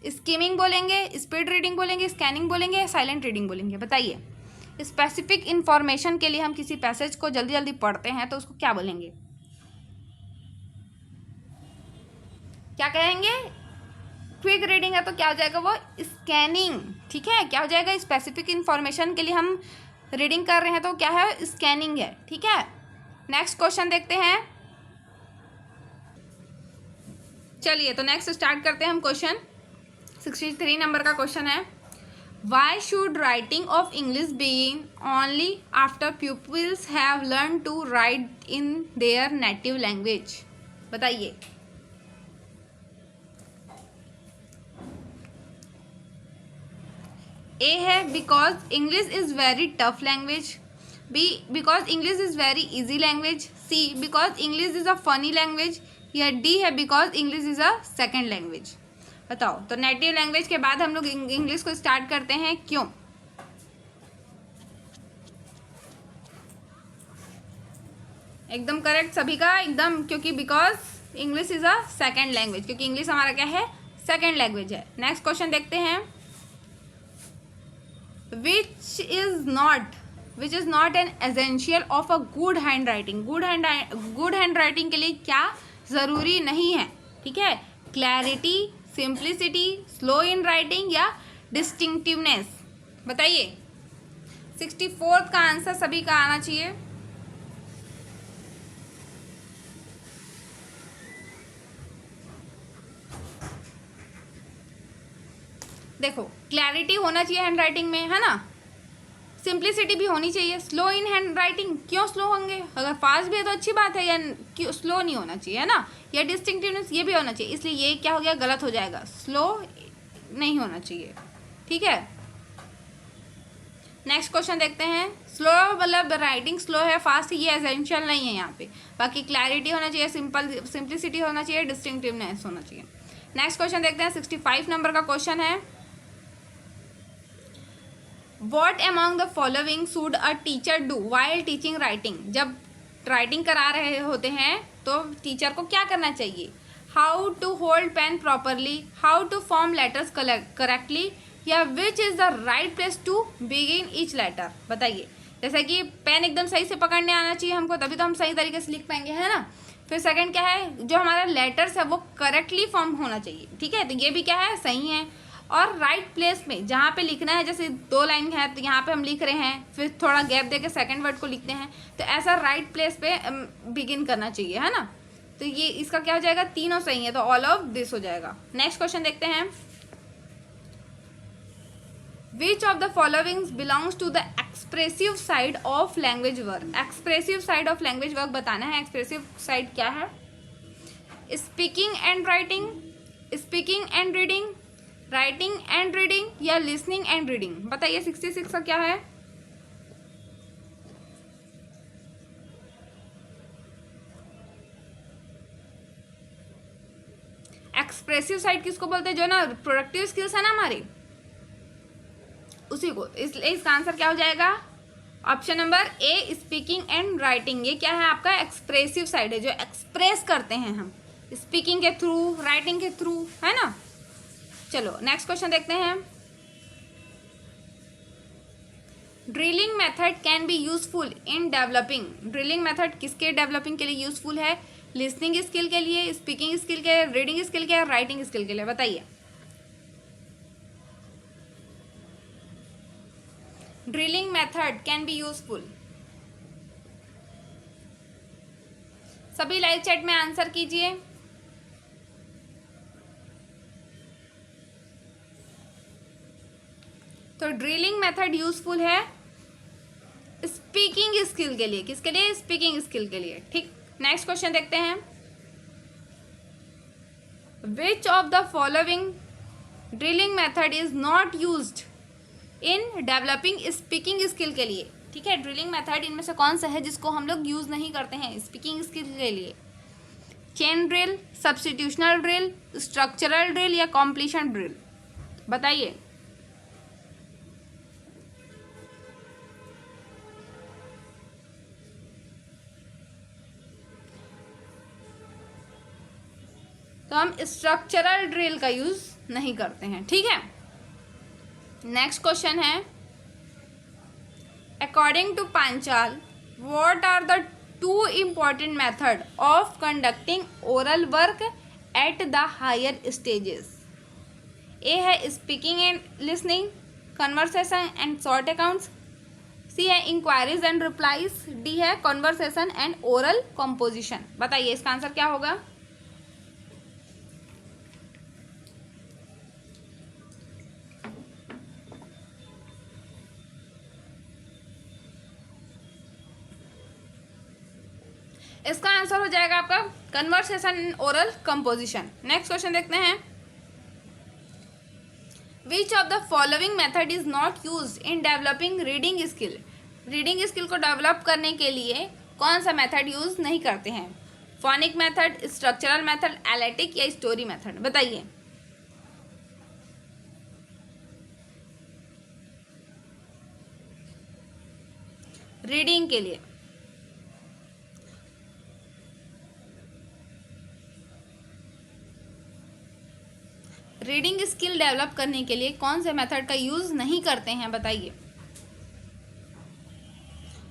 स्कीमिंग बोलेंगे, स्पीड रीडिंग बोलेंगे, स्कैनिंग बोलेंगे, साइलेंट रीडिंग बोलेंगे? बताइए। स्पेसिफिक इंफॉर्मेशन के लिए हम किसी पैसेज को जल्दी जल्दी पढ़ते हैं तो उसको क्या बोलेंगे? क्या कहेंगे? क्विक रीडिंग है तो क्या हो जाएगा? वो स्कैनिंग। ठीक है, क्या हो जाएगा? स्पेसिफिक इंफॉर्मेशन के लिए हम रीडिंग कर रहे हैं तो क्या है? स्कैनिंग है। ठीक है, नेक्स्ट क्वेश्चन देखते हैं। चलिए, तो नेक्स्ट स्टार्ट करते हैं हम। क्वेश्चन 63 नंबर का क्वेश्चन है, why should writing of English being only after peoples have learn to write in their native language? बताइए। ए है because English is very tough language, B because English is very easy language, C because English is a funny language, या D है because English is a second language? बताओ। तो native language के बाद हम लोग इंग्लिश को स्टार्ट करते हैं, क्यों? एकदम करेक्ट सभी का, एकदम, क्योंकि because English is a second language, क्योंकि इंग्लिश हमारा क्या है? सेकेंड लैंग्वेज है। नेक्स्ट क्वेश्चन देखते हैं, which is not an essential of a good handwriting? Good handwriting के लिए क्या ज़रूरी नहीं है? ठीक है, clarity, simplicity, slow in writing या डिस्टिंक्टिवनेस? बताइए। 64 का आंसर सभी का आना चाहिए। देखो, क्लैरिटी होना चाहिए हैंड राइटिंग में, है ना, सिंप्लिसिटी भी होनी चाहिए। स्लो इन हैंड राइटिंग, क्यों स्लो होंगे? अगर फास्ट भी है तो अच्छी बात है, या क्यों स्लो नहीं होना चाहिए, है ना? या डिस्टिंक्टिवनेस ये भी होना चाहिए, इसलिए ये क्या हो गया? गलत हो जाएगा, स्लो नहीं होना चाहिए। ठीक है, नेक्स्ट क्वेश्चन देखते हैं। स्लो मतलब राइटिंग स्लो है, फास्ट ये एसेंशियल नहीं है यहाँ पे, बाकी क्लैरिटी होना चाहिए, सिंप्लिसिटी होना चाहिए, डिस्टिंक्टिवनेस होना चाहिए। नेक्स्ट क्वेश्चन देखते हैं। 65 नंबर का क्वेश्चन है, what among the following should a teacher do while teaching writing? जब राइटिंग करा रहे होते हैं तो टीचर को क्या करना चाहिए? How to hold pen properly, how to form letters correctly, या which is the right place to begin each letter? बताइए। जैसे कि पेन एकदम सही से पकड़ने आना चाहिए हमको, तभी तो हम सही तरीके से लिख पाएंगे, है ना? फिर सेकंड क्या है? जो हमारा लेटर्स है वो करेक्टली फॉर्म होना चाहिए। ठीक है, तो ये भी क्या है? सही है। और राइट प्लेस में जहाँ पे लिखना है, जैसे 2 लाइन है तो यहाँ पे हम लिख रहे हैं, फिर थोड़ा गैप देके सेकंड वर्ड को लिखते हैं, तो ऐसा राइट प्लेस पे बिगिन करना चाहिए, है ना? तो ये इसका क्या हो जाएगा? तीनों सही है, तो ऑल ऑफ दिस हो जाएगा। नेक्स्ट क्वेश्चन देखते हैं, which of the followings belongs to the expressive side of language work? Expressive side of language work बताना है। एक्सप्रेसिव साइड क्या है? Speaking and writing, speaking and reading, writing and reading, या listening and reading? बताइए। 66 का क्या है? Expressive side किसको बोलते हैं? जो ना प्रोडक्टिव स्किल्स है ना हमारी, उसी को। इसलिए इसका आंसर क्या हो जाएगा? Option number A speaking and writing, ये क्या है आपका एक्सप्रेसिव साइड है, जो एक्सप्रेस करते हैं हम स्पीकिंग के थ्रू, राइटिंग के थ्रू, है ना। चलो नेक्स्ट क्वेश्चन देखते हैं। Drilling method can be useful in developing, drilling method किसके डेवलपिंग के लिए यूजफुल है? लिसनिंग स्किल के लिए, स्पीकिंग स्किल के, रीडिंग स्किल के, राइटिंग स्किल के लिए, बताइए। Drilling method can be useful, सभी लाइव चैट में आंसर कीजिए। तो ड्रिलिंग मेथड यूजफुल है स्पीकिंग स्किल के लिए, किसके लिए? स्पीकिंग स्किल के लिए, ठीक। नेक्स्ट क्वेश्चन देखते हैं। Which of the following drilling method is not used in developing speaking skill के लिए, ठीक है। ड्रिलिंग मेथड इनमें से कौन सा है जिसको हम लोग यूज नहीं करते हैं स्पीकिंग स्किल के लिए? Chain drill, substitutional drill, structural drill या कॉम्प्लीशन ड्रिल, बताइए। तो हम स्ट्रक्चरल ड्रिल का यूज नहीं करते हैं, ठीक है। नेक्स्ट क्वेश्चन है, according to Panchal what are the two important method of conducting oral work at the higher stages? A है speaking and listening, conversation and short accounts, C है इंक्वायरीज एंड रिप्लाईज, डी है conversation and oral composition, बताइए इसका answer क्या होगा? इसका answer हो जाएगा आपका conversation and oral composition. Next question देखते हैं। Which of the following method is not used in developing reading skill, reading skill को डेवलप करने के लिए कौन सा मेथड यूज नहीं करते हैं? Phonic method, structural method, analytic या स्टोरी मेथड, बताइए। रीडिंग के लिए रीडिंग स्किल डेवलप करने के लिए कौन से मेथड का यूज नहीं करते हैं, बताइए।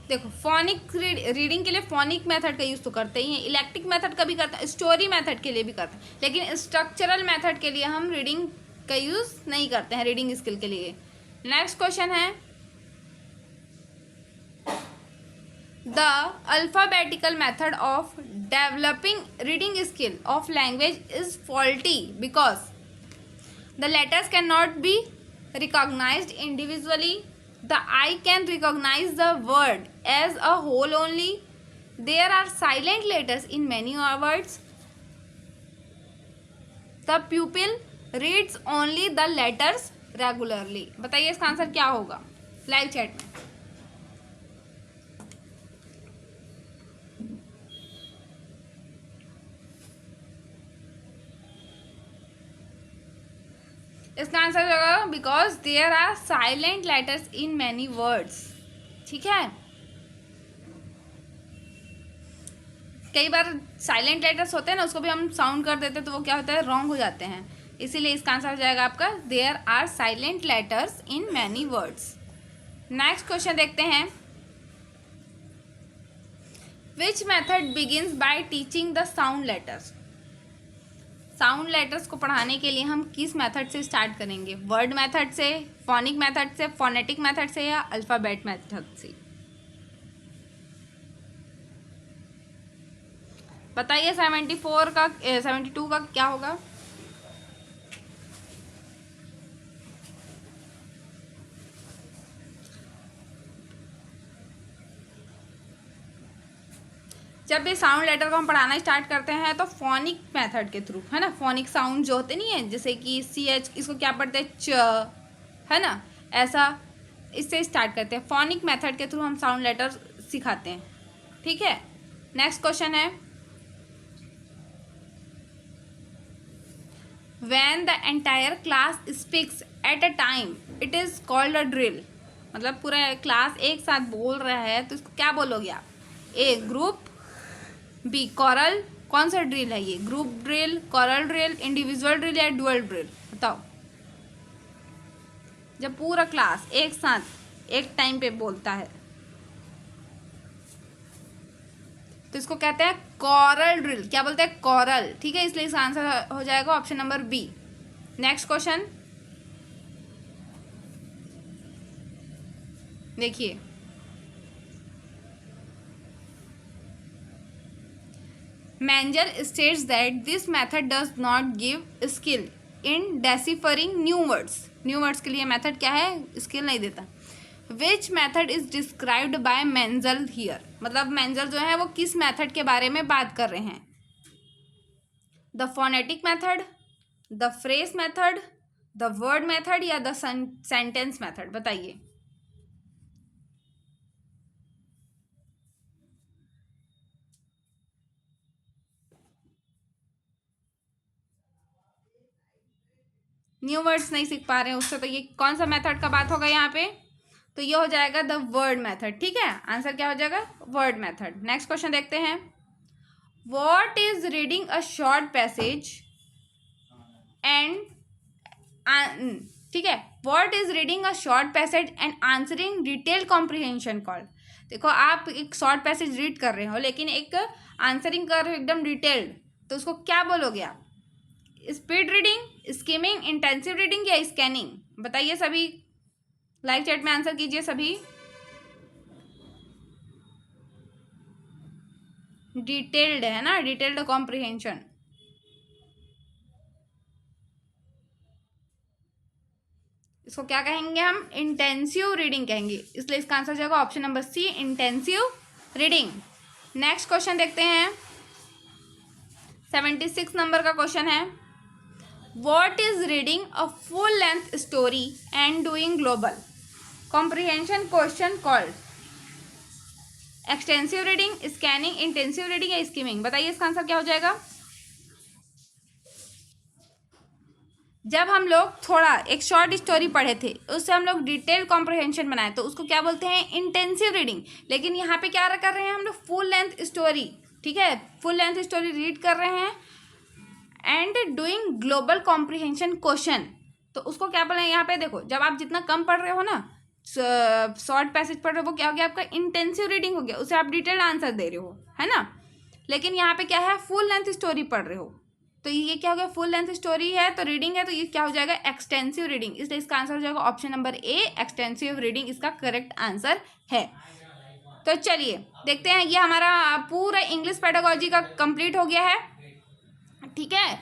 देखो फोनिक रीडिंग के लिए फोनिक मेथड का यूज तो करते ही हैं, इलेक्ट्रिक मेथड का भी करते हैं, स्टोरी मेथड के लिए भी करते हैं, लेकिन स्ट्रक्चरल मेथड के लिए हम रीडिंग का यूज नहीं करते हैं रीडिंग स्किल के लिए। नेक्स्ट क्वेश्चन है, the alphabetical method of developing reading skill of language is faulty because the letters cannot be recognized individually, the eye can recognize the word as a whole only, there are silent letters in many words, the pupil reads only the letters regularly, बताइए इसका answer क्या होगा live chat में। इसका answer होगा because there are silent letters in many words, ठीक है। कई बार साइलेंट लेटर्स होते हैं ना, उसको भी हम साउंड कर देते हैं तो वो क्या होता है, रॉन्ग हो जाते हैं, इसीलिए इसका आंसर हो जाएगा आपका there are silent letters in many words. Next question देखते हैं, which method begins by teaching the sound letters, sound letters को पढ़ाने के लिए हम किस मेथड से स्टार्ट करेंगे? वर्ड मेथड से, फोनिक मेथड से, फोनेटिक मेथड से या अल्फाबेट मेथड से, बताइए। 74 का 72 का क्या होगा? जब भी साउंड लेटर को हम पढ़ाना स्टार्ट करते हैं तो फोनिक मेथड के थ्रू, है ना, फोनिक साउंड जो होते नहीं है, जैसे कि CH, इसको क्या पढ़ते हैं, च, है ना, ऐसा इससे स्टार्ट करते हैं। फोनिक मेथड के थ्रू हम साउंड लेटर सिखाते हैं, ठीक है। नेक्स्ट क्वेश्चन है, when the entire class speaks at a time it is called a drill, मतलब पूरा क्लास एक साथ बोल रहा है तो इसको क्या बोलोगे आप? ए ग्रुप, बी कोरल। कौन सा ड्रिल है ये? Group drill, coral drill, individual drill या डुअल ड्रिल? बताओ। जब पूरा क्लास एक साथ एक टाइम पे बोलता है तो इसको कहते हैं कोरल ड्रिल। क्या बोलते हैं? कोरल। ठीक है, इसलिए इसका आंसर हो जाएगा option number B. Next question देखिए, Manger states that this method does not give skill in deciphering new words. New words के लिए मेथड क्या है? स्किल नहीं देता। Which method is described by Menzel here? मतलब मेंजल जो है वो किस मेथड के बारे में बात कर रहे हैं? The phonetic method, the phrase method, the word method या द सेंटेंस मेथड? बताइए। न्यू वर्ड्स नहीं सीख पा रहे हैं उससे, तो ये कौन सा मेथड का बात होगा यहाँ पे? तो ये हो जाएगा द वर्ड मेथड। ठीक है, आंसर क्या हो जाएगा? Word method. नेक्स्ट क्वेश्चन देखते हैं। What is reading a short passage and, ठीक है, what is reading a short passage and answering detail comprehension called? देखो, आप एक शॉर्ट पैसेज रीड कर रहे हो लेकिन एक आंसरिंग कर रहे हो एकदम डिटेल्ड, तो उसको क्या बोलोगे आप? Speed reading, skimming, intensive reading या स्कैनिंग? बताइए सभी, लाइव चैट में आंसर कीजिए सभी। डिटेल्ड है ना, डिटेल्ड कॉम्प्रिहेंशन। इसको क्या कहेंगे हम? इंटेंसिव रीडिंग कहेंगे, इसलिए इसका आंसर जाएगा option number C, intensive reading. Next question देखते हैं। 76 नंबर का क्वेश्चन है। What is reading a full length story and doing global comprehension question called? Extensive reading, scanning, intensive reading या स्कीमिंग? बताइए इसका आंसर क्या हो जाएगा? जब हम लोग थोड़ा एक शॉर्ट स्टोरी पढ़े थे उससे हम लोग डिटेल कॉम्प्रिहेंशन बनाए तो उसको क्या बोलते हैं? Intensive reading. लेकिन यहाँ पे क्या कर रहे हैं हम लोग? Full length story. ठीक है, फुल लेंथ स्टोरी रीड कर रहे हैं and doing global comprehension question, तो उसको क्या बोले यहाँ पे? देखो, जब आप जितना कम पढ़ रहे हो ना, शॉर्ट पैसेज पढ़ रहे हो, वो क्या हो गया? आपका इंटेंसिव रीडिंग हो गया, उसे आप डिटेल्ड आंसर दे रहे हो, है ना। लेकिन यहाँ पे क्या है? फुल लेंथ स्टोरी पढ़ रहे हो, तो ये क्या हो गया? फुल लेंथ स्टोरी है तो रीडिंग है, तो ये क्या हो जाएगा? Extensive reading. इसलिए इसका आंसर हो जाएगा ऑप्शन नंबर ए, एक्सटेंसिव रीडिंग इसका करेक्ट आंसर है। तो चलिए देखते हैं, ये हमारा पूरा इंग्लिश पेडागोजी का कंप्लीट हो गया है। ठीक है,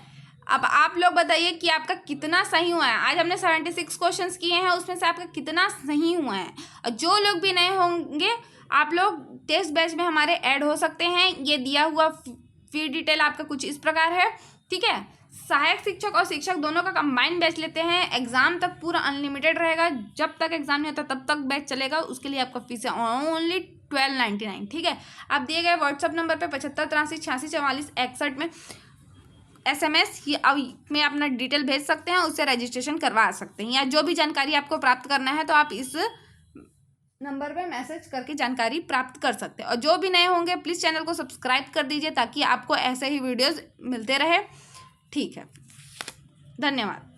अब आप लोग बताइए कि आपका कितना सही हुआ है। आज हमने 76 क्वेश्चंस किए हैं, उसमें से आपका कितना सही हुआ है। और जो लोग भी नए होंगे, आप लोग टेस्ट बैच में हमारे ऐड हो सकते हैं। ये दिया हुआ फी डिटेल आपका कुछ इस प्रकार है। ठीक है, सहायक शिक्षक और शिक्षक दोनों का कंबाइंड बैच लेते हैं। एग्जाम तक पूरा अनलिमिटेड रहेगा, जब तक एग्जाम नहीं होता तब तक बैच चलेगा। उसके लिए आपका फीस है ओनली 1299। ठीक है, आप दिए गए व्हाट्सअप नंबर पे 75 83 86 44 61 में SMS में अपना डिटेल भेज सकते हैं, उससे रजिस्ट्रेशन करवा सकते हैं। या जो भी जानकारी आपको प्राप्त करना है तो आप इस नंबर पे मैसेज करके जानकारी प्राप्त कर सकते हैं। और जो भी नए होंगे प्लीज़ चैनल को सब्सक्राइब कर दीजिए ताकि आपको ऐसे ही वीडियोस मिलते रहे। ठीक है, धन्यवाद।